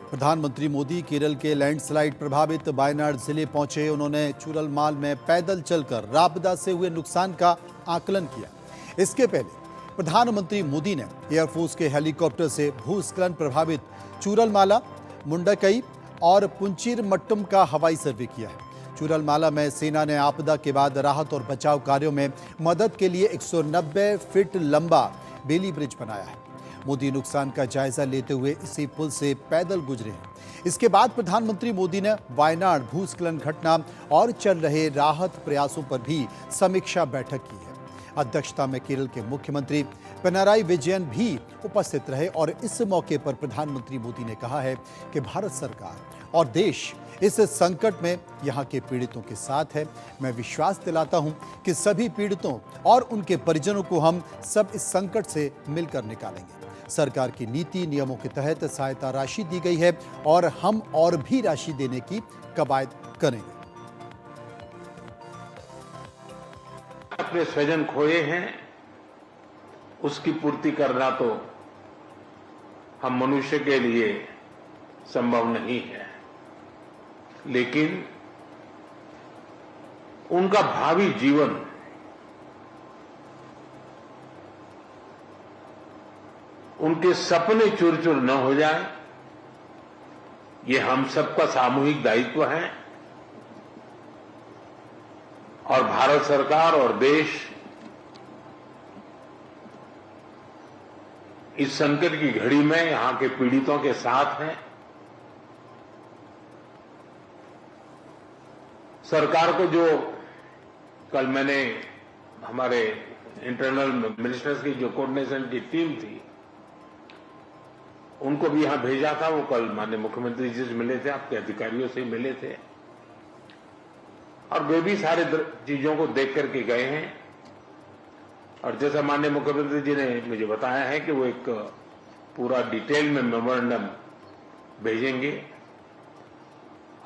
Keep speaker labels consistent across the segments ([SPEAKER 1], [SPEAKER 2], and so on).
[SPEAKER 1] प्रधानमंत्री मोदी केरल के लैंडस्लाइड प्रभावित वायनाड जिले पहुंचे। उन्होंने चूरलमाल में पैदल चलकर आपदा से हुए नुकसान का आकलन किया। इसके पहले प्रधानमंत्री मोदी ने एयरफोर्स के हेलीकॉप्टर से भूस्खलन प्रभावित चूरलमाला, मुंडकई और पुंचीरमट्टम का हवाई सर्वे किया है। चूरलमाला में सेना ने आपदा के बाद राहत और बचाव कार्यों में मदद के लिए 190 फीट लंबा बेली ब्रिज बनाया है। मोदी नुकसान का जायजा लेते हुए इसी पुल से पैदल गुजरे हैं। इसके बाद प्रधानमंत्री मोदी ने वायनाड भूस्खलन घटना और चल रहे राहत प्रयासों पर भी समीक्षा बैठक की है। अध्यक्षता में केरल के मुख्यमंत्री पिनाराई विजयन भी उपस्थित रहे और इस मौके पर प्रधानमंत्री मोदी ने कहा है कि भारत सरकार और देश इस संकट में यहां के पीड़ितों के साथ है। मैं विश्वास दिलाता हूं कि सभी पीड़ितों और उनके परिजनों को हम सब इस संकट से मिलकर निकालेंगे। सरकार की नीति नियमों के तहत सहायता राशि दी गई है और हम और भी राशि देने की कवायद करेंगे।
[SPEAKER 2] अपने स्वजन खोए हैं, उसकी पूर्ति करना तो हम मनुष्य के लिए संभव नहीं है, लेकिन उनका भावी जीवन उनके सपने चूर चूर न हो जाए, ये हम सबका सामूहिक दायित्व है। और भारत सरकार और देश इस संकट की घड़ी में यहां के पीड़ितों के साथ है। सरकार को जो कल मैंने हमारे इंटरनल मिनिस्टर्स की जो कोऑर्डिनेशन की टीम थी उनको भी यहां भेजा था। वो कल माननीय मुख्यमंत्री जी से मिले थे, आपके अधिकारियों से मिले थे और वे भी सारे चीजों को देख करके गए हैं। और जैसा माननीय मुख्यमंत्री जी ने मुझे बताया है कि वो एक पूरा डिटेल में मेमोरेंडम भेजेंगे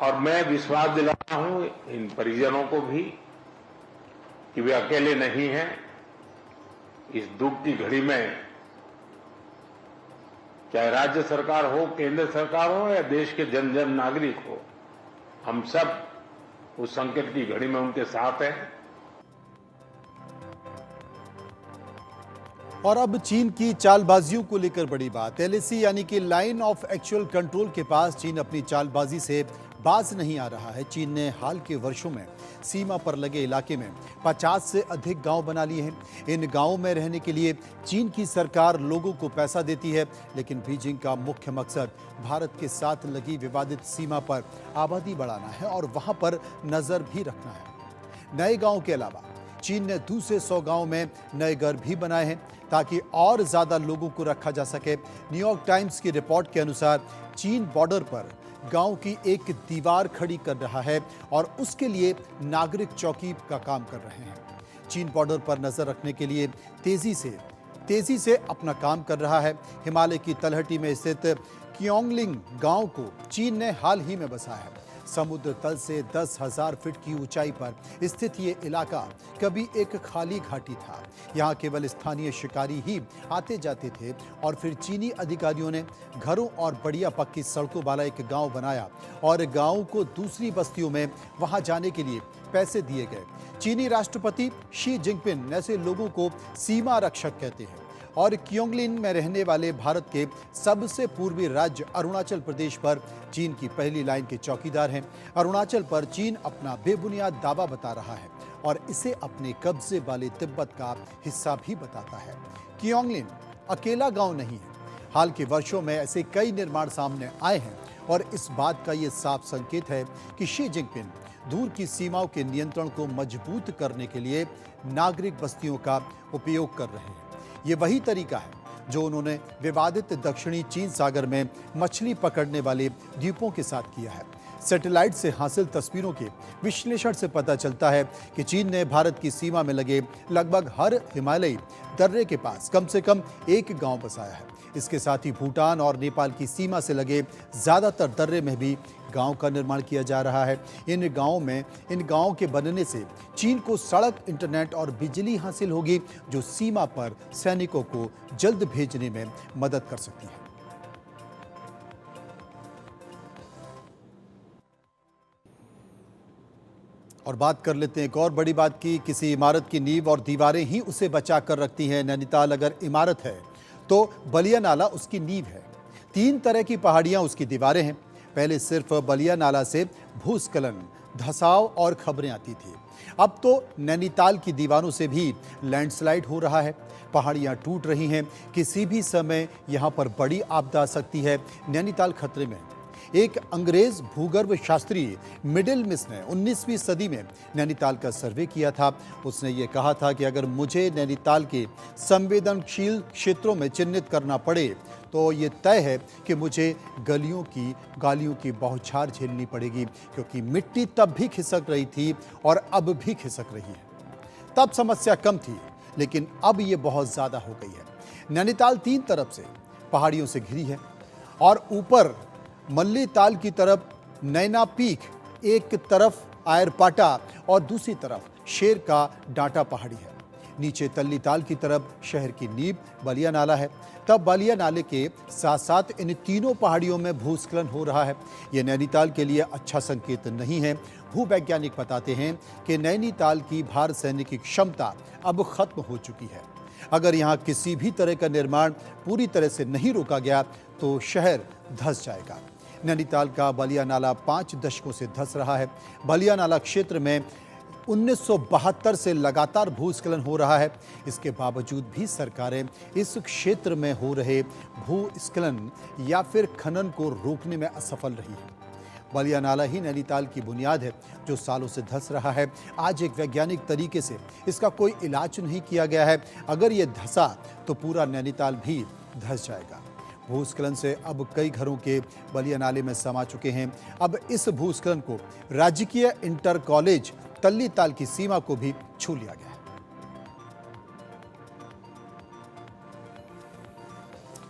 [SPEAKER 2] और मैं विश्वास दिलाता हूं इन परिजनों को भी कि वे अकेले नहीं हैं। इस दुख की घड़ी में चाहे राज्य सरकार हो, केंद्र सरकार हो या देश के जन जन नागरिक हो, हम सब उस संकट की घड़ी में उनके साथ हैं।
[SPEAKER 1] और अब चीन की चालबाजियों को लेकर बड़ी बात। एलएसी यानी कि लाइन ऑफ एक्चुअल कंट्रोल के पास चीन अपनी चालबाजी से बाज नहीं आ रहा है। चीन ने हाल के वर्षों में सीमा पर लगे इलाके में 50 से अधिक गांव बना लिए हैं। इन गांवों में रहने के लिए चीन की सरकार लोगों को पैसा देती है, लेकिन बीजिंग का मुख्य मकसद भारत के साथ लगी विवादित सीमा पर आबादी बढ़ाना है और वहां पर नजर भी रखना है। नए गांव के अलावा चीन ने दूसरे 100 गांव में नए घर भी बनाए हैं ताकि और ज्यादा लोगों को रखा जा सके। न्यूयॉर्क टाइम्स की रिपोर्ट के अनुसार चीन बॉर्डर पर गांव की एक दीवार खड़ी कर रहा है और उसके लिए नागरिक चौकी का काम कर रहे हैं। चीन बॉर्डर पर नजर रखने के लिए तेजी से अपना काम कर रहा है। हिमालय की तलहटी में स्थित क्योंगलिंग गांव को चीन ने हाल ही में बसाया है। समुद्र तल से 10,000 फीट की ऊंचाई पर स्थित ये इलाका कभी एक खाली घाटी था। यहाँ केवल स्थानीय शिकारी ही आते जाते थे और फिर चीनी अधिकारियों ने घरों और बढ़िया पक्की सड़कों वाला एक गांव बनाया और गांव को दूसरी बस्तियों में वहां जाने के लिए पैसे दिए गए। चीनी राष्ट्रपति शी जिनपिंग ऐसे लोगों को सीमा रक्षक कहते हैं और क्योंगलिन में रहने वाले भारत के सबसे पूर्वी राज्य अरुणाचल प्रदेश पर चीन की पहली लाइन के चौकीदार हैं। अरुणाचल पर चीन अपना बेबुनियाद दावा बता रहा है और इसे अपने कब्जे वाले तिब्बत का हिस्सा भी बताता है। क्योंगलिन अकेला गांव नहीं है। हाल के वर्षों में ऐसे कई निर्माण सामने आए हैं और इस बात का ये साफ संकेत है कि शी जिनपिंग दूर की सीमाओं के नियंत्रण को मजबूत करने के लिए नागरिक बस्तियों का उपयोग कर रहे हैं। ये वही तरीका है जो उन्होंने विवादित दक्षिणी चीन सागर में मछली पकड़ने वाले द्वीपों के साथ किया है। सैटेलाइट से हासिल तस्वीरों के विश्लेषण से पता चलता है कि चीन ने भारत की सीमा में लगे लगभग हर हिमालयी दर्रे के पास कम से कम एक गांव बसाया है। इसके साथ ही भूटान और नेपाल की सीमा से लगे ज्यादातर दर्रे में भी गांव का निर्माण किया जा रहा है। इन गांवों के बनने से चीन को सड़क, इंटरनेट और बिजली हासिल होगी, जो सीमा पर सैनिकों को जल्द भेजने में मदद कर सकती है। और बात कर लेते हैं एक और बड़ी बात की। किसी इमारत की नींव और दीवारें ही उसे बचा कर रखती हैं। नैनीताल अगर इमारत है तो बलिया नाला उसकी नींव है। 3 तरह की पहाड़ियां उसकी दीवारें हैं। पहले सिर्फ बलिया नाला से भूस्खलन, धंसाव और खबरें आती थी। अब तो नैनीताल की दीवारों से भी लैंडस्लाइड हो रहा है। पहाड़ियां टूट रही हैं। किसी भी समय यहां पर बड़ी आपदा आ सकती है। नैनीताल खतरे में। एक अंग्रेज भूगर्भ शास्त्री मिडिल मिस ने 19वीं सदी में नैनीताल का सर्वे किया था। उसने ये कहा था कि अगर मुझे नैनीताल के संवेदनशील क्षेत्रों में चिन्हित करना पड़े तो ये तय है कि मुझे गालियों की बौछार झेलनी पड़ेगी, क्योंकि मिट्टी तब भी खिसक रही थी और अब भी खिसक रही है। तब समस्या कम थी, लेकिन अब ये बहुत ज्यादा हो गई है। नैनीताल 3 तरफ से पहाड़ियों से घिरी है और ऊपर मल्ली ताल की तरफ नैना पीक, एक तरफ आयरपाटा और दूसरी तरफ शेर का डांटा पहाड़ी है। नीचे तल्ली ताल की तरफ शहर की नींव बलिया नाला है। तब बलिया नाले के साथ साथ इन तीनों पहाड़ियों में भूस्खलन हो रहा है। यह नैनीताल के लिए अच्छा संकेत नहीं है। भूवैज्ञानिक बताते हैं कि नैनीताल की भार सहने की क्षमता अब खत्म हो चुकी है। अगर यहाँ किसी भी तरह का निर्माण पूरी तरह से नहीं रोका गया तो शहर धंस जाएगा। नैनीताल का बलिया नाला 5 दशकों से धंस रहा है। बलिया नाला क्षेत्र में 1972 से लगातार भूस्खलन हो रहा है। इसके बावजूद भी सरकारें इस क्षेत्र में हो रहे भूस्खलन या फिर खनन को रोकने में असफल रही है। बलिया नाला ही नैनीताल की बुनियाद है, जो सालों से धंस रहा है। आज एक वैज्ञानिक तरीके से इसका कोई इलाज नहीं किया गया है। अगर ये धंसा तो पूरा नैनीताल भी धंस जाएगा। भूस्खलन से अब कई घरों के बलिया नाले में समा चुके हैं। अब इस भूस्खलन को राजकीय इंटर कॉलेज तल्ली ताल की सीमा को भी छू लिया गया है।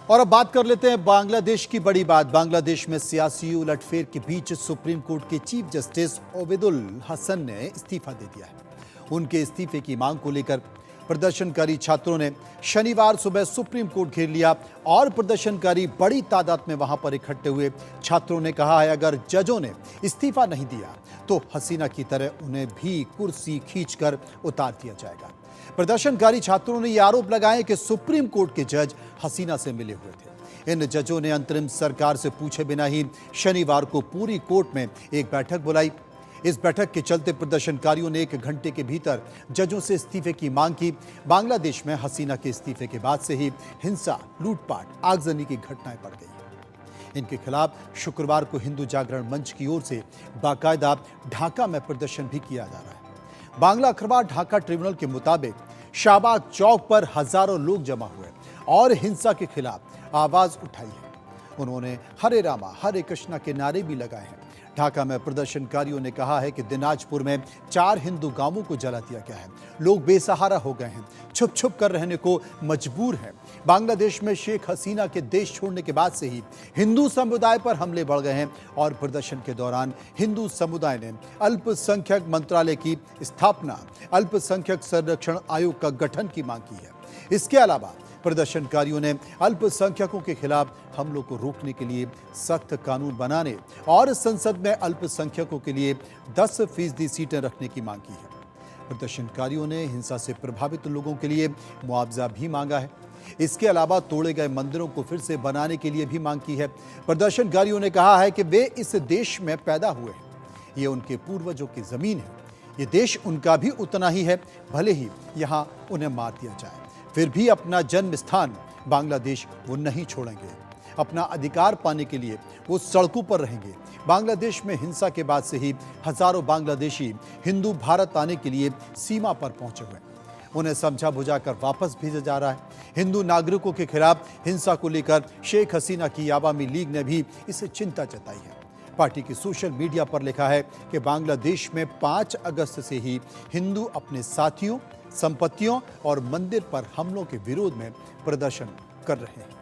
[SPEAKER 1] और अब बात कर लेते हैं बांग्लादेश की बड़ी बात। बांग्लादेश में सियासी उलटफेर के बीच सुप्रीम कोर्ट के चीफ जस्टिस ओबेदुल हसन ने इस्तीफा दे दिया है। उनके इस्तीफे की मांग को लेकर प्रदर्शनकारी छात्रों ने शनिवार सुबह सुप्रीम कोर्ट घेर लिया और प्रदर्शनकारी बड़ी तादाद में वहां पर इकट्ठे हुए। छात्रों ने कहा है, अगर जजों ने इस्तीफा नहीं दिया तो हसीना की तरह उन्हें भी कुर्सी खींचकर उतार दिया जाएगा। प्रदर्शनकारी छात्रों ने यह आरोप लगाए कि सुप्रीम कोर्ट के जज हसीना से मिले हुए थे। इन जजों ने अंतरिम सरकार से पूछे बिना ही शनिवार को पूरी कोर्ट में एक बैठक बुलाई। इस बैठक के चलते प्रदर्शनकारियों ने 1 घंटे के भीतर जजों से इस्तीफे की मांग की। बांग्लादेश में हसीना के इस्तीफे के बाद से ही हिंसा, लूटपाट, आगजनी की घटनाएं बढ़ गई। इनके खिलाफ शुक्रवार को हिंदू जागरण मंच की ओर से बाकायदा ढाका में प्रदर्शन भी किया जा रहा है। बांग्ला अखबार ढाका ट्रिब्यूनल के मुताबिक शाहबाग चौक पर हजारों लोग जमा हुए और हिंसा के खिलाफ आवाज उठाई है। उन्होंने हरे रामा हरे कृष्णा के नारे भी लगाए हैं। ढाका में प्रदर्शनकारियों ने कहा है कि दिनाजपुर में 4 हिंदू गांवों को जला दिया गया है। लोग बेसहारा हो गए हैं, छुप छुप कर रहने को मजबूर हैं। बांग्लादेश में शेख हसीना के देश छोड़ने के बाद से ही हिंदू समुदाय पर हमले बढ़ गए हैं और प्रदर्शन के दौरान हिंदू समुदाय ने अल्पसंख्यक मंत्रालय की स्थापना, अल्पसंख्यक संरक्षण आयोग का गठन की मांग की है। इसके अलावा प्रदर्शनकारियों ने अल्पसंख्यकों के खिलाफ हमलों को रोकने के लिए सख्त कानून बनाने और संसद में अल्पसंख्यकों के लिए 10% सीटें रखने की मांग की है। प्रदर्शनकारियों ने हिंसा से प्रभावित लोगों के लिए मुआवजा भी मांगा है। इसके अलावा तोड़े गए मंदिरों को फिर से बनाने के लिए भी मांग की है। प्रदर्शनकारियों ने कहा है कि वे इस देश में पैदा हुए हैं, ये उनके पूर्वजों की जमीन है, ये देश उनका भी उतना ही है, भले ही यहाँ उन्हें मार दिया जाए, फिर भी अपना जन्म स्थान बांग्लादेश वो नहीं छोड़ेंगे। अपना अधिकार पाने के लिए वो सड़कों पर रहेंगे। बांग्लादेश में हिंसा के बाद से ही हजारों बांग्लादेशी हिंदू भारत आने के लिए सीमा पर पहुंचे हुए हैं। उन्हें समझा बुझाकर वापस भेजा जा रहा है। हिंदू नागरिकों के खिलाफ हिंसा को लेकर शेख हसीना की आवामी लीग ने भी इसे चिंता जताई है। पार्टी की सोशल मीडिया पर लिखा है कि बांग्लादेश में 5 अगस्त से ही हिंदू अपने साथियों, संपत्तियों और मंदिर पर हमलों के विरोध में प्रदर्शन कर रहे हैं।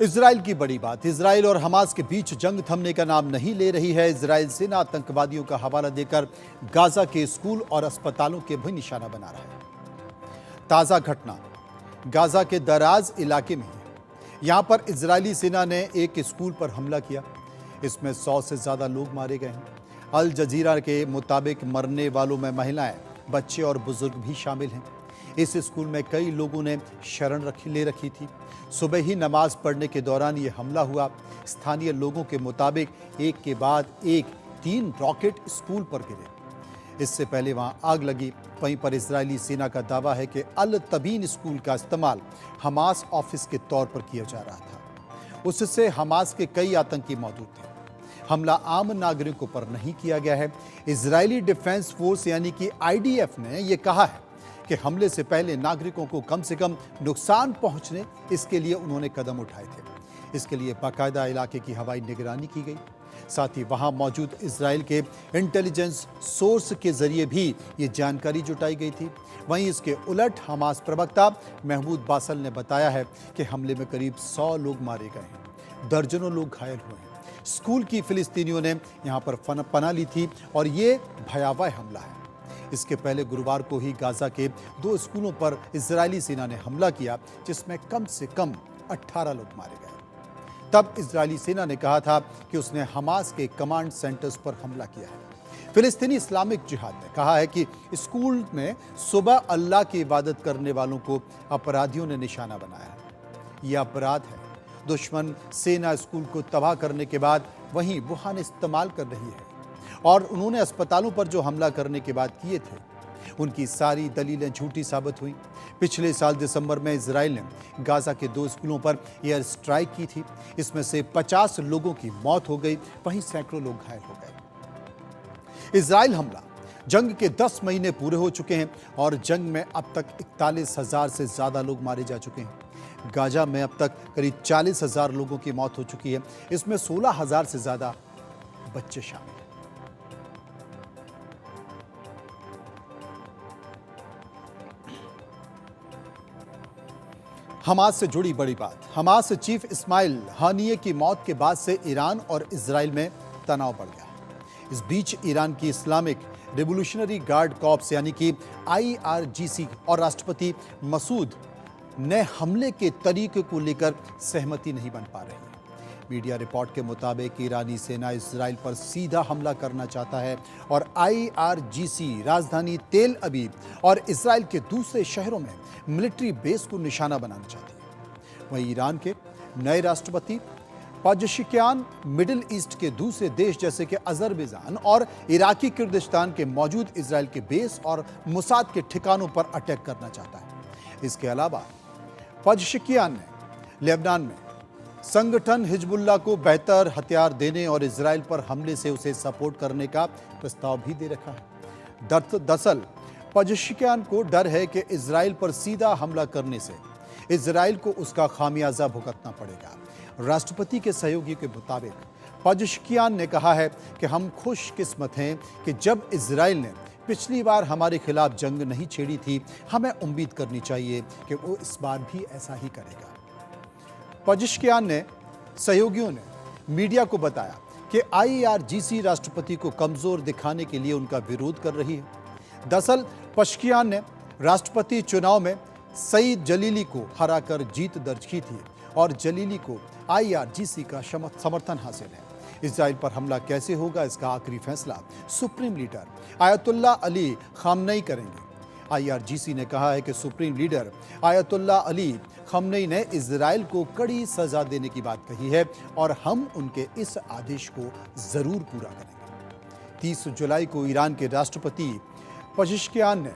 [SPEAKER 1] इजराइल की बड़ी बात। इजराइल और हमास के बीच जंग थमने का नाम नहीं ले रही है। इजराइल सेना आतंकवादियों का हवाला देकर गाजा के स्कूल और अस्पतालों के भी निशाना बना रहा है। ताजा घटना गाजा के दराज इलाके में है। यहां पर इजरायली सेना ने एक स्कूल पर हमला किया। इसमें 100 से ज़्यादा लोग मारे गए हैं। अल जजीरा के मुताबिक मरने वालों में महिलाएं, बच्चे और बुजुर्ग भी शामिल हैं। इस स्कूल में कई लोगों ने शरण ले रखी थी। सुबह ही नमाज पढ़ने के दौरान ये हमला हुआ। स्थानीय लोगों के मुताबिक एक के बाद एक 3 रॉकेट स्कूल पर गिरे। इससे पहले वहां आग लगी। वहीं पर इजरायली सेना का दावा है कि अल तबीन स्कूल का इस्तेमाल हमास ऑफिस के तौर पर किया जा रहा था। उससे हमास के कई आतंकी मौजूद थे। हमला आम नागरिकों पर नहीं किया गया है। इजरायली डिफेंस फोर्स यानी कि IDF ने यह कहा है कि हमले से पहले नागरिकों को कम से कम नुकसान पहुंचने, इसके लिए उन्होंने कदम उठाए थे। इसके लिए बाकायदा इलाके की हवाई निगरानी की गई। साथ ही वहां मौजूद इजराइल के इंटेलिजेंस सोर्स के जरिए भी ये जानकारी जुटाई गई थी। वहीं इसके उलट हमास प्रवक्ता महमूद बासल ने बताया है कि हमले में करीब 100 लोग मारे गए हैं, दर्जनों लोग घायल हुए हैं। स्कूल की फिलिस्तीनियों ने यहां पर पनाह ली थी और ये भयावह हमला है। इसके पहले गुरुवार को ही गाजा के 2 स्कूलों पर इजरायली सेना ने हमला किया, जिसमें कम से कम 18 लोग मारे गए। तब इजरायली सेना ने कहा था कि उसने हमास के कमांड सेंटर्स पर हमला किया है। फिलिस्तीनी इस्लामिक जिहाद ने कहा है कि स्कूल में सुबह अल्लाह की इबादत करने वालों को अपराधियों ने निशाना बनाया है। यह अपराध है। दुश्मन सेना स्कूल को तबाह करने के बाद वहीं बुहान इस्तेमाल कर रही है और उन्होंने अस्पतालों पर जो हमला करने के बाद किए थे, उनकी सारी दलीलें झूठी साबित हुई। पिछले साल दिसंबर में इजराइल ने गाजा के 2 स्कूलों पर एयर स्ट्राइक की थी। इसमें से 50 लोगों की मौत हो गई, वहीं सैकड़ों लोग घायल हो गए। इजराइल हमला जंग के 10 महीने पूरे हो चुके हैं और जंग में अब तक 41,000 से ज्यादा लोग मारे जा चुके हैं। गाजा में अब तक करीब 40,000 लोगों की मौत हो चुकी है। इसमें 16,000 से ज्यादा बच्चे शामिल हैं। हमास से जुड़ी बड़ी बात। हमास चीफ इस्माइल हानिये की मौत के बाद से ईरान और इजराइल में तनाव बढ़ गया। इस बीच ईरान की इस्लामिक रिवोल्यूशनरी गार्ड कॉर्प्स यानी कि IRGC और राष्ट्रपति मसूद ने हमले के तरीके को लेकर सहमति नहीं बन पा रही है। मीडिया रिपोर्ट के मुताबिक ईरानी सेना इजराइल पर सीधा हमला करना चाहता है और IRGC राजधानी तेल अवीव और इजराइल के दूसरे शहरों में मिलिट्री बेस को निशाना बनाना चाहती है। वहीं ईरान के नए राष्ट्रपति पजेशिकियान मिडिल ईस्ट के दूसरे देश जैसे कि अजरबैजान और इराकी कुर्दिस्तान के मौजूद इजराइल के बेस और मुसाद के ठिकानों पर अटैक करना चाहता है। इसके अलावा पजेशिकियान ने लेबनान में संगठन हिजबुल्लाह को बेहतर हथियार देने और इजराइल पर हमले से उसे सपोर्ट करने का प्रस्ताव भी दे रखा है। दरअसल पजेशिकियान को डर है कि इजराइल पर सीधा हमला करने से इजराइल को उसका खामियाजा भुगतना पड़ेगा। राष्ट्रपति के सहयोगी के मुताबिक पजेशिकियान ने कहा है कि हम खुशकिस्मत हैं कि जब इजराइल ने पिछली बार हमारे खिलाफ जंग नहीं छेड़ी थी, हमें उम्मीद करनी चाहिए कि वो इस बार भी ऐसा ही करेगा। पजेशिकियान ने सहयोगियों ने मीडिया को बताया कि IRGC राष्ट्रपति को कमजोर दिखाने के लिए उनका विरोध कर रही है। दरअसल पजेशिकियान ने राष्ट्रपति चुनाव में सईद जलीली को हराकर जीत दर्ज की थी और जलीली को IRGC का समर्थन हासिल है। इजराइल पर हमला कैसे होगा, इसका आखिरी फैसला supreme leader Ayatollah Ali Khamenei करेंगे। IRGC ने कहा है कि supreme leader Ayatollah Ali Khamenei ने इजराइल को कड़ी सजा देने की बात कही है और हम उनके इस आदेश को जरूर पूरा करेंगे। 30 जुलाई को ईरान के राष्ट्रपति पजेशिकियान ने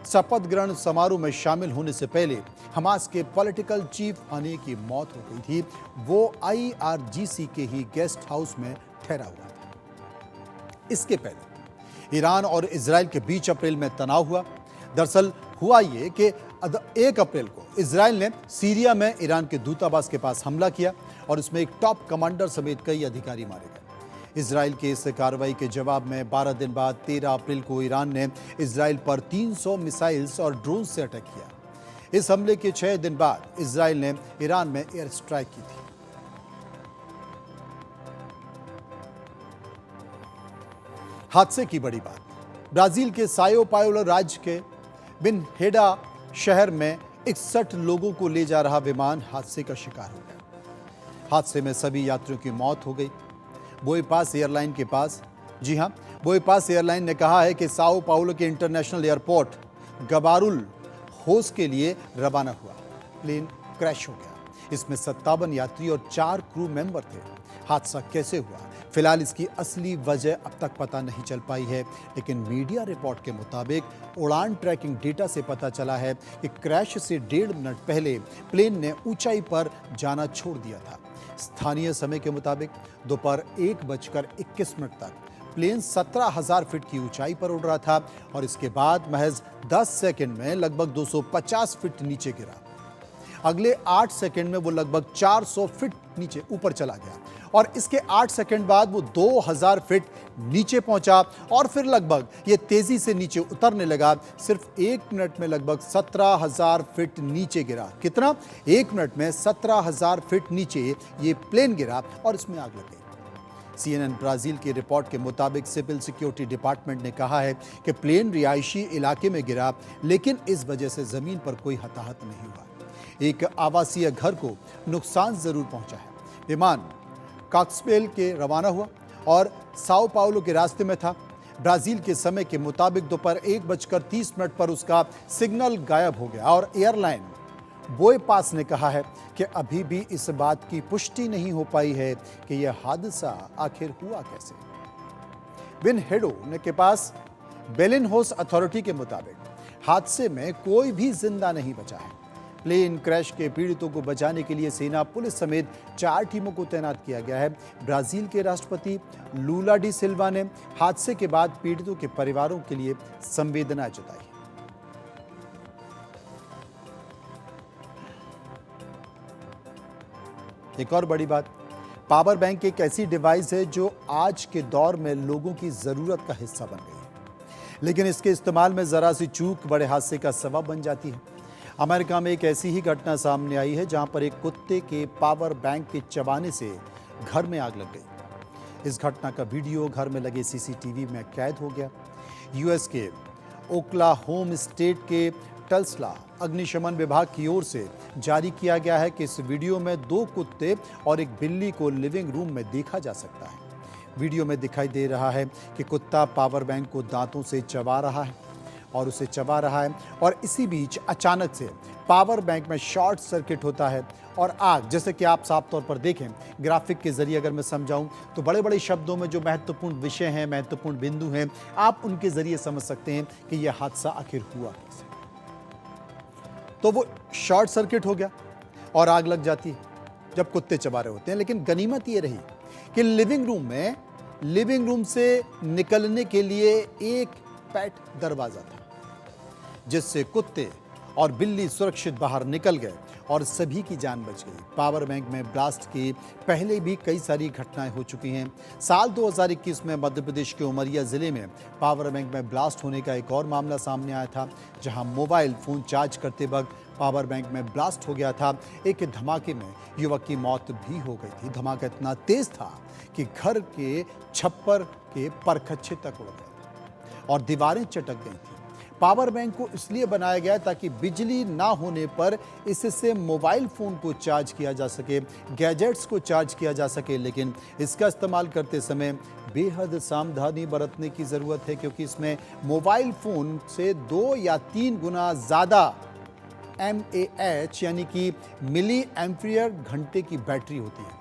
[SPEAKER 1] शपथ ग्रहण समारोह में शामिल होने से पहले हमास के पॉलिटिकल चीफ हानिये की मौत हो गई थी। वो IRGC के ही गेस्ट हाउस में ठहरा हुआ था। इसके पहले ईरान और इजराइल के बीच अप्रैल में तनाव हुआ। दरअसल हुआ ये कि 1 अप्रैल को इजराइल ने सीरिया में ईरान के दूतावास के पास हमला किया और इसमें एक टॉप कमांडर समेत कई अधिकारी मारे गए। इजराइल के इस कार्रवाई के जवाब में 12 दिन बाद 13 अप्रैल को ईरान ने इजराइल पर 300 मिसाइल्स और ड्रोन से अटैक किया। इस हमले के 6 दिन बाद इजराइल ने ईरान में एयर स्ट्राइक की थी। हादसे की बड़ी बात, ब्राजील के सायो पाउलो राज्य के बिनहेडा शहर में 61 लोगों को ले जा रहा विमान हादसे का शिकार हो गया। हादसे में सभी यात्रियों की मौत हो गई। बोईपास एयरलाइन के पास। जी हां, बोईपास एयरलाइन ने कहा है कि साओ पाउलो के इंटरनेशनल एयरपोर्ट गबारुल होस के लिए रवाना हुआ। प्लेन क्रैश हो गया। इसमें 57 यात्री और 4 क्रू मेंबर थे। हादसा कैसे हुआ, फिलहाल इसकी असली वजह अब तक पता नहीं चल पाई है, लेकिन मीडिया रिपोर्ट के मुताबिक उड़ान ट्रैकिंग डेटा से पता चला है कि क्रैश से 1.5 मिनट पहले प्लेन ने ऊंचाई पर जाना छोड़ दिया था। स्थानीय समय के मुताबिक दोपहर 1:21 तक प्लेन 17,000 फीट की ऊंचाई पर उड़ रहा था और इसके बाद महज 10 सेकंड में लगभग 250 फीट नीचे गिरा। अगले 8 सेकंड में वो लगभग 400 फीट नीचे ऊपर चला गया और इसके 8 सेकंड बाद वो 2000 फीट नीचे पहुंचा और फिर लगभग ये तेजी से नीचे उतरने लगा। सिर्फ 1 मिनट में लगभग 17,000 फीट नीचे गिरा। कितना? 1 मिनट में 17,000 फीट नीचे ये प्लेन गिरा और इसमें आग लग गई। CNN ब्राजील की रिपोर्ट के मुताबिक सिविल सिक्योरिटी डिपार्टमेंट ने कहा है कि प्लेन रिहायशी इलाके में गिरा, लेकिन इस वजह से जमीन पर कोई हताहत नहीं हुआ। एक आवासीय घर को नुकसान जरूर पहुंचा है। विमान कॉक्सबेल के रवाना हुआ और साओ पाउलो के रास्ते में था। ब्राजील के समय के मुताबिक दोपहर 1:30 पर उसका सिग्नल गायब हो गया और एयरलाइन बोईपास ने कहा है कि अभी भी इस बात की पुष्टि नहीं हो पाई है कि यह हादसा आखिर हुआ कैसे। विनहेडो के पास बेलिनहोस अथॉरिटी के मुताबिक हादसे में कोई भी जिंदा नहीं बचा है। प्लेन क्रैश के पीड़ितों को बचाने के लिए सेना, पुलिस समेत 4 टीमों को तैनात किया गया है। ब्राजील के राष्ट्रपति लूला डी सिल्वा ने हादसे के बाद पीड़ितों के परिवारों के लिए संवेदना जताई। एक और बड़ी बात, पावर बैंक एक ऐसी डिवाइस है जो आज के दौर में लोगों की जरूरत का हिस्सा बन गई है, लेकिन इसके इस्तेमाल में जरा सी चूक बड़े हादसे का सबब बन जाती है। अमेरिका में एक ऐसी ही घटना सामने आई है जहां पर एक कुत्ते के पावर बैंक के चबाने से घर में आग लग गई। इस घटना का वीडियो घर में लगे सीसीटीवी में कैद हो गया। यूएस के ओक्लाहोमा स्टेट के टल्सा अग्निशमन विभाग की ओर से जारी किया गया है कि इस वीडियो में 2 कुत्ते और एक बिल्ली को लिविंग रूम में देखा जा सकता है। वीडियो में दिखाई दे रहा है कि कुत्ता पावर बैंक को दांतों से चबा रहा है और उसे चबा रहा है और इसी बीच अचानक से पावर बैंक में शॉर्ट सर्किट होता है और आग, जैसे कि आप साफ तौर पर देखें ग्राफिक के जरिए अगर मैं समझाऊं तो बड़े बड़े शब्दों में जो महत्वपूर्ण विषय हैं, महत्वपूर्ण बिंदु हैं, आप उनके जरिए समझ सकते हैं कि यह हादसा आखिर हुआ कैसे। तो वो शॉर्ट सर्किट हो गया और आग लग जाती है जब कुत्ते चबा रहे होते हैं। लेकिन गनीमत ये रही कि लिविंग रूम से निकलने के लिए एक पैट दरवाजा था, जिससे कुत्ते और बिल्ली सुरक्षित बाहर निकल गए और सभी की जान बच गई। पावर बैंक में ब्लास्ट की पहले भी कई सारी घटनाएं हो चुकी हैं। साल 2021 में मध्य प्रदेश के उमरिया जिले में पावर बैंक में ब्लास्ट होने का एक और मामला सामने आया था, जहां मोबाइल फोन चार्ज करते वक्त पावर बैंक में ब्लास्ट हो गया था। एक धमाके में युवक की मौत भी हो गई थी। धमाका इतना तेज था कि घर के छप्पर के परखच्चे तक उड़ गए और दीवारें चटक गई थी। पावर बैंक को इसलिए बनाया गया ताकि बिजली ना होने पर इससे मोबाइल फ़ोन को चार्ज किया जा सके, गैजेट्स को चार्ज किया जा सके, लेकिन इसका इस्तेमाल करते समय बेहद सावधानी बरतने की ज़रूरत है, क्योंकि इसमें मोबाइल फ़ोन से 2 या 3 गुना ज़्यादा mAh यानी कि मिली एम्पियर घंटे की बैटरी होती है।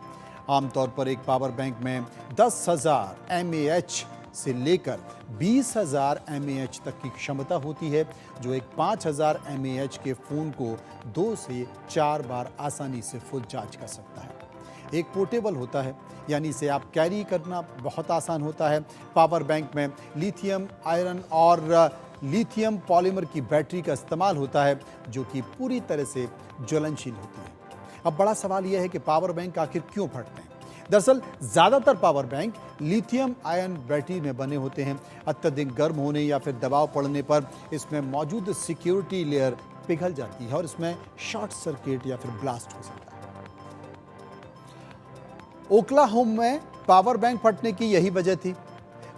[SPEAKER 1] आमतौर पर एक पावर बैंक में 10,000 mAh से लेकर 20,000 mAh तक की क्षमता होती है, जो एक 5,000 mAh के फ़ोन को 2 से 4 बार आसानी से फुल चार्ज कर सकता है। एक पोर्टेबल होता है, यानी इसे आप कैरी करना बहुत आसान होता है। पावर बैंक में लिथियम आयरन और लिथियम पॉलीमर की बैटरी का इस्तेमाल होता है, जो कि पूरी तरह से ज्वलनशील होती है। अब बड़ा सवाल यह है कि पावर बैंक आखिर क्यों फटते हैं। दरअसल ज़्यादातर power bank lithium ion battery में बने होते हैं। अत्यधिक गर्म होने या फिर दबाव पड़ने पर इसमें मौजूद सिक्योरिटी लेयर पिघल जाती है और इसमें शॉर्ट सर्किट या फिर ब्लास्ट हो सकता है। ओक्लाहोमा में पावर बैंक फटने की यही वजह थी।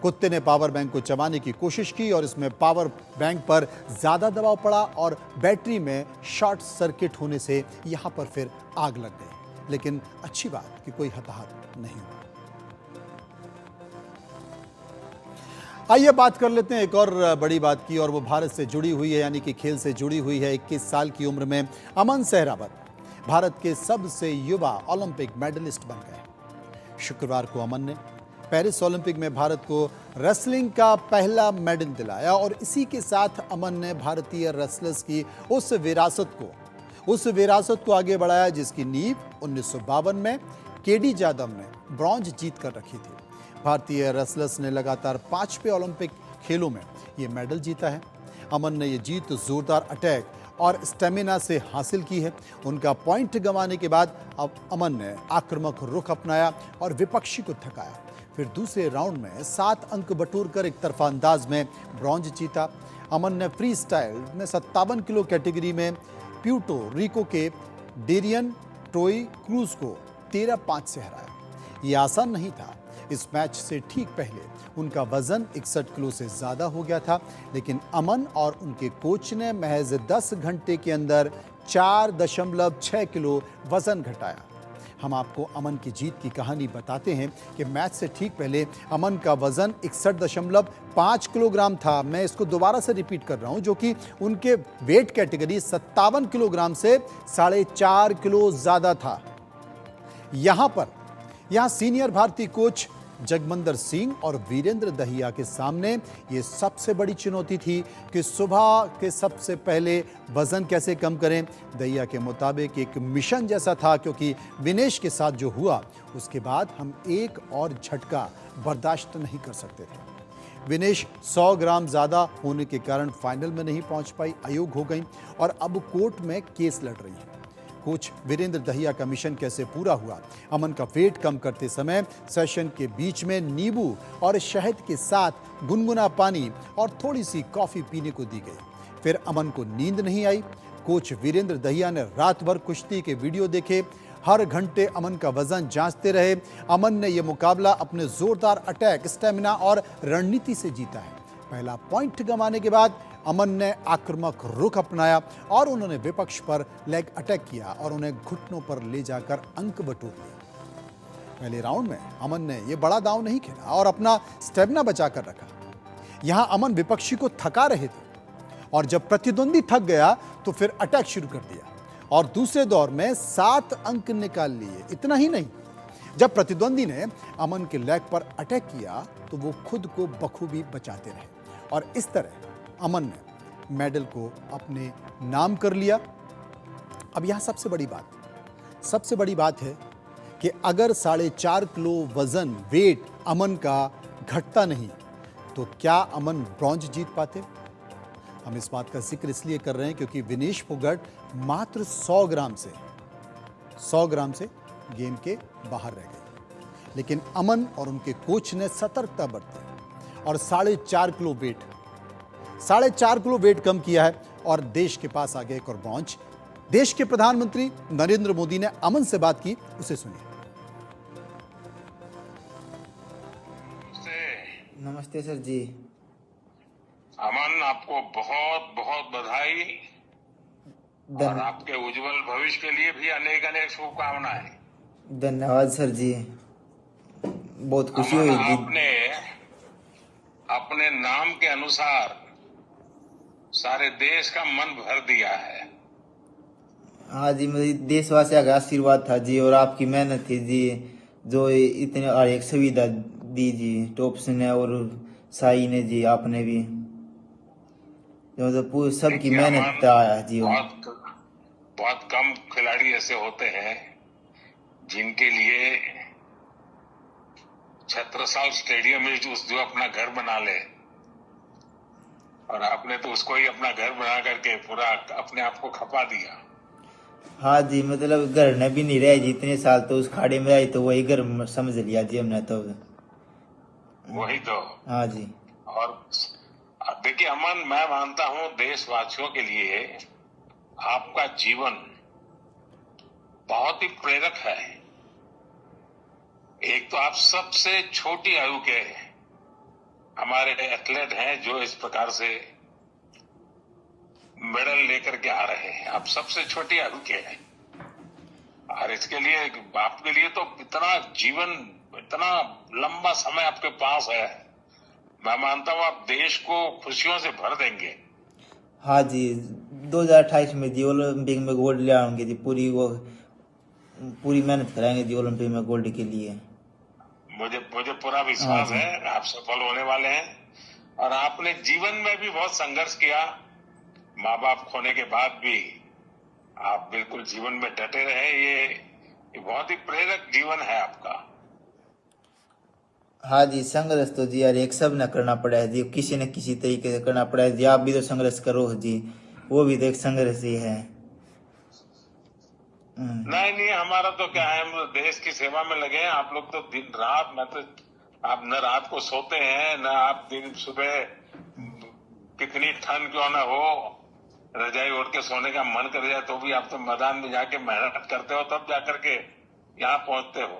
[SPEAKER 1] कुत्ते ने पावर बैंक को चबाने की कोशिश की और इसमें पावर बैंक पर ज़्यादा दबाव पड़ा और बैटरी में शॉर्ट सर्किट होने से यहाँ पर फिर आग लग गई। लेकिन अच्छी बात कि कोई हताहत नहीं हुआ। आइए बात कर लेते हैं एक और बड़ी बात की, और वो भारत से जुड़ी हुई है, यानी कि खेल से जुड़ी हुई है। 21 साल की उम्र में अमन सहरावत भारत के सबसे युवा ओलंपिक मेडलिस्ट बन गए। शुक्रवार को अमन ने पेरिस ओलंपिक में भारत को रेसलिंग का पहला मेडल दिलाया, और इसी के साथ अमन ने भारतीय रेसलर्स की उस विरासत को आगे बढ़ाया जिसकी नींव 1952 में केडी जाधव ने ब्रॉन्ज जीत कर रखी थी। भारतीय रेसलर्स ने लगातार 5वें ओलंपिक खेलों में ये मेडल जीता है। अमन ने ये जीत जोरदार अटैक और स्टेमिना से हासिल की है। उनका पॉइंट गंवाने के बाद अब अमन ने आक्रामक रुख अपनाया और विपक्षी को थकाया। फिर दूसरे राउंड में 7 अंक बटोरकर एक तरफा अंदाज में ब्रॉन्ज जीता। अमन ने फ्री स्टाइल में 57 किलो कैटेगरी में प्यूर्टो रिको के डेरियन ट्रोई क्रूज को 13-5 से हराया। ये आसान नहीं था। इस मैच से ठीक पहले उनका वजन 61 किलो से ज्यादा हो गया था, लेकिन अमन और उनके कोच ने महज 10 घंटे के अंदर 4.6 किलो वजन घटाया। हम आपको अमन की जीत की कहानी बताते हैं कि मैच से ठीक पहले अमन का वजन 61.5 किलोग्राम था। मैं इसको दोबारा से रिपीट कर रहा हूं, जो कि उनके वेट कैटेगरी 57 किलोग्राम से 4.5 किलो ज्यादा था। यहां सीनियर भारतीय कोच जगमंदर सिंह और वीरेंद्र दहिया के सामने ये सबसे बड़ी चुनौती थी कि सुबह के सबसे पहले वजन कैसे कम करें। दहिया के मुताबिक एक मिशन जैसा था, क्योंकि विनेश के साथ जो हुआ उसके बाद हम एक और झटका बर्दाश्त नहीं कर सकते थे। विनेश 100 ग्राम ज्यादा होने के कारण फाइनल में नहीं पहुंच पाई, अयोग्य हो गई और अब कोर्ट में केस लड़ रही है। कोच वीरेंद्र दहिया का मिशन कैसे पूरा हुआ? अमन का वेट कम करते समय सेशन के बीच में नींबू और शहद के साथ गुनगुना पानी और थोड़ी सी कॉफी पीने को दी गई। फिर अमन को नींद नहीं आई। कोच वीरेंद्र दहिया ने रात भर कुश्ती के वीडियो देखे, हर घंटे अमन का वजन जांचते रहे। अमन ने यह मुकाबला अपने जोरदार अटैक, स्टेमिना और रणनीति से जीता है। पहला पॉइंट गंवाने के बाद अमन ने आक्रामक रुख अपनाया और उन्होंने विपक्ष पर लेग अटैक किया और उन्हें घुटनों पर ले जाकर अंक बटोर लिए। पहले राउंड में अमन ने यह बड़ा दांव नहीं खेला और अपना स्टेमिना बचाकर रखा। यहां अमन विपक्षी को थका रहे थे और जब प्रतिद्वंदी थक गया तो फिर अटैक शुरू कर दिया और दूसरे दौर में 7 अंक निकाल लिए। इतना ही नहीं, जब प्रतिद्वंदी ने अमन के लेग पर अटैक किया तो वो खुद को बखूबी बचाते रहे और इस तरह अमन ने मेडल को अपने नाम कर लिया। अब यहां सबसे बड़ी बात है कि अगर 4.5 किलो वजन वेट अमन का घटता नहीं तो क्या अमन ब्रॉन्ज जीत पाते? हम इस बात का जिक्र इसलिए कर रहे हैं क्योंकि विनेश फोगाट मात्र 100 ग्राम से गेम के बाहर रह गए, लेकिन अमन और उनके कोच ने सतर्कता बरती और 4.5 किलो वेट कम किया है और देश के पास आ गया एक और ब्रॉन्ज। देश के प्रधानमंत्री नरेंद्र मोदी ने अमन से बात की, उसे सुनिए।
[SPEAKER 3] नमस्ते सर जी।
[SPEAKER 2] अमन, आपको बहुत बहुत बधाई और आपके उज्जवल भविष्य के लिए भी अनेक अनेक शुभकामनाएं।
[SPEAKER 3] धन्यवाद सर जी, बहुत खुशी हुई जी।
[SPEAKER 2] आपने अपने नाम के अनुसार सारे देश का मन भर दिया है।
[SPEAKER 3] हाँ जी, मेरी देशवासियों का आशीर्वाद था जी और आपकी मेहनत थी जी, जो इतने हर एक सुविधा दी जी, टॉप्स ने और साई ने जी, आपने भी जो सबकी मेहनत आया जी।
[SPEAKER 2] बहुत कम खिलाड़ी ऐसे होते हैं जिनके लिए छत्रसाल स्टेडियम में जो अपना घर बना ले, और आपने तो उसको ही अपना घर बना करके पूरा अपने आप को खपा दिया।
[SPEAKER 3] हाँ जी, मतलब घर ने भी नहीं रहे जी इतने साल, तो उस खाड़े में आई तो वही घर समझ लिया जी हमने तो।
[SPEAKER 2] वही तो।
[SPEAKER 3] हाँ जी।
[SPEAKER 2] और देखिए अमन, मैं मानता हूं देशवासियों के लिए आपका जीवन बहुत ही प्रेरक है। एक तो आप सबसे छोटी आयु के हमारे एथलीट हैं जो इस प्रकार से मेडल लेकर के आ रहे हैं। आप सबसे छोटी आयु के हैं और इसके लिए आपके लिए तो इतना जीवन, इतना लंबा समय आपके पास है। मैं मानता हूं आप देश को खुशियों से भर देंगे।
[SPEAKER 3] हाँ जी, 2028 में जी ओलंपिक में गोल्ड ले आएंगे जी। पूरी मेहनत कराएंगे जी ओलंपिक में गोल्ड के लिए।
[SPEAKER 2] मुझे पूरा
[SPEAKER 3] हाँ
[SPEAKER 2] विश्वास
[SPEAKER 3] जी।
[SPEAKER 2] है आप सफल होने वाले हैं। और आपने जीवन में भी बहुत संघर्ष किया, माँ बाप खोने के बाद भी आप बिल्कुल जीवन में डटे रहे। ये बहुत ही प्रेरक जीवन है आपका।
[SPEAKER 3] हाँ जी, संघर्ष तो जी यार एक सब न करना पड़ा है जी, किसी न किसी तरीके से करना पड़ा है जी। आप भी तो संघर्ष करो जी, वो भी तो एक संघर्ष ही है।
[SPEAKER 2] नहीं नहीं, हमारा तो क्या है, हम तो देश की सेवा में लगे हैं। आप लोग तो दिन रात, मैं तो आप न रात को सोते हैं न आप दिन सुबह, कितनी ठंड क्यों न हो, रजाई ओढ़ के सोने का मन कर जाए तो भी आप तो मैदान में जाके मेहनत करते हो, तब जाकर के यहाँ पहुंचते हो।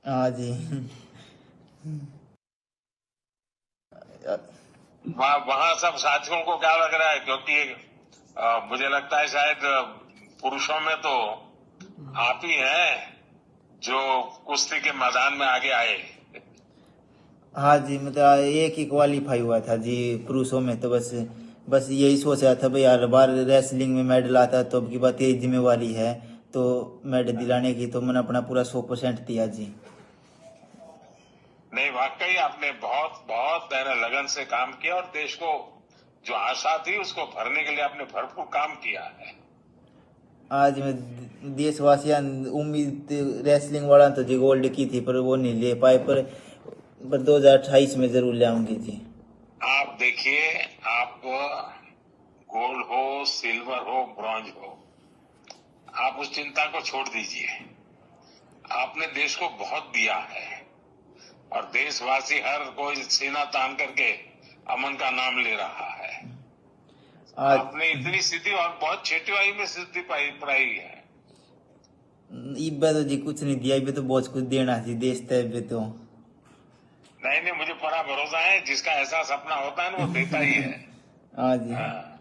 [SPEAKER 3] हाँ जी।
[SPEAKER 2] वहां सब साथियों को क्या लग रहा है, क्योंकि मुझे लगता है शायद पुरुषों में तो आप ही हैं जो कुश्ती के मैदान में आगे आए।
[SPEAKER 3] हाँ जी, मतलब एक ही क्वालिफाई हुआ था जी पुरुषों में, तो बस यही सोच रहा था भाई यार, बार रेसलिंग में मेडल आता तो अब की बात यही जिम्मेवारी है, तो मेडल दिलाने की तो मैंने अपना पूरा 100% दिया जी।
[SPEAKER 2] नहीं, वाकई आपने बहुत बहुत लगन से काम किया और देश को जो आशा थी उसको भरने के लिए आपने भरपूर काम किया है।
[SPEAKER 3] आज मैं देशवासियां उम्मीद रेसलिंग वाला तो जी गोल्ड की थी, पर वो नहीं ले पाए, पर 2028 में जरूर ले आऊंगी जी।
[SPEAKER 2] आप देखिए, आप गोल्ड हो, सिल्वर हो, ब्रॉन्ज हो, आप उस चिंता को छोड़ दीजिए। आपने देश को बहुत दिया है और देशवासी हर कोई सीना तान करके अमन का नाम ले रहा है।
[SPEAKER 3] आज
[SPEAKER 2] आपने इतनी सिद्धि और बहुत छोटी आयु में सिद्धि पाई है।
[SPEAKER 3] इब्बे तो जी कुछ नहीं दिया, इब्बे तो बहुत कुछ देना जी देश तय पे तो।
[SPEAKER 2] नहीं नहीं, मुझे पूरा भरोसा है, जिसका ऐसा सपना होता है ना वो देता ही है।
[SPEAKER 3] हाँ जी।
[SPEAKER 2] हाँ।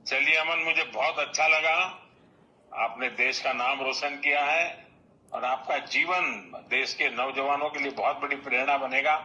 [SPEAKER 2] चलिए अमन, मुझे बहुत अच्छा लगा। आपने देश का नाम रोशन किया है और आपका जीवन देश के नौजवानों के लिए बहुत बड़ी प्रेरणा बनेगा।